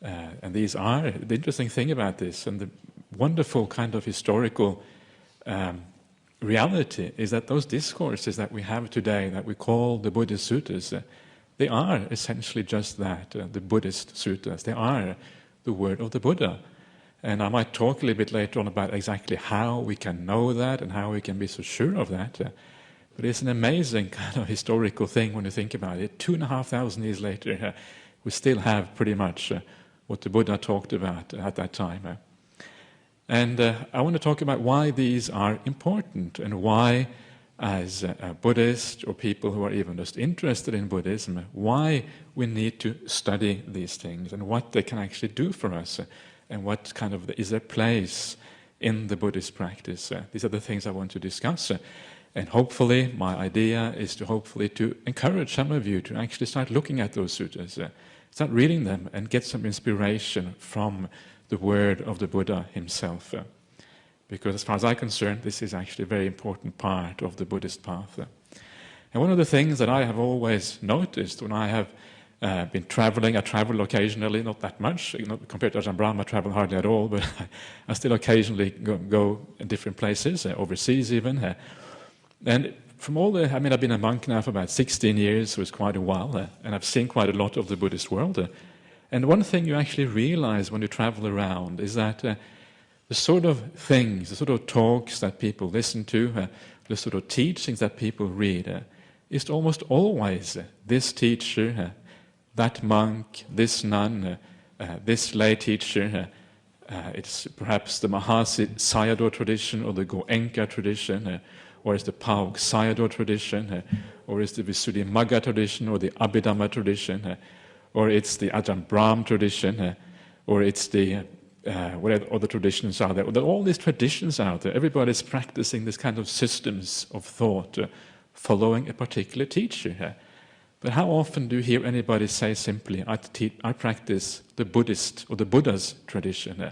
And these are, the interesting thing about this, and the wonderful kind of historical reality is that those discourses that we have today, that we call the Buddhist Suttas, they are essentially just that, the Buddhist Suttas. They are the word of the Buddha. And I might talk a little bit later on about exactly how we can know that and how we can be so sure of that. But it's an amazing kind of historical thing when you think about it. 2,500 years later, we still have pretty much what the Buddha talked about at that time. And I want to talk about why these are important and why, as a Buddhist or people who are even just interested in Buddhism, why we need to study these things and what they can actually do for us and what kind of is their place in the Buddhist practice. These are the things I want to discuss. And hopefully, my idea is to encourage some of you to actually start looking at those suttas, start reading them and get some inspiration from the word of the Buddha himself. Because as far as I'm concerned, this is actually a very important part of the Buddhist path. And one of the things that I have always noticed when I have been traveling, I travel occasionally, not that much, compared to Ajahn Brahm, I travel hardly at all, but I still occasionally go in different places, overseas even. And from all the, I've been a monk now for about 16 years, so it's quite a while, and I've seen quite a lot of the Buddhist world. And one thing you actually realize when you travel around is that the sort of things, the sort of talks that people listen to, the sort of teachings that people read, is almost always this teacher, that monk, this nun, this lay teacher. It's perhaps the Maha Sayadaw tradition or the Goenka tradition, or it's the Paug Sayadaw tradition, or it's the Visuddhimagga tradition, or the Abhidhamma tradition, or it's the Ajahn Brahm tradition, or it's the whatever other traditions are there. There are all these traditions out there. Everybody's practicing this kind of systems of thought, following a particular teacher. But how often do you hear anybody say simply, I practice the Buddhist or the Buddha's tradition,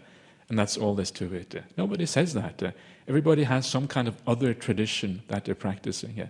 and that's all there's to it? Nobody says that. Everybody has some kind of other tradition that they're practicing.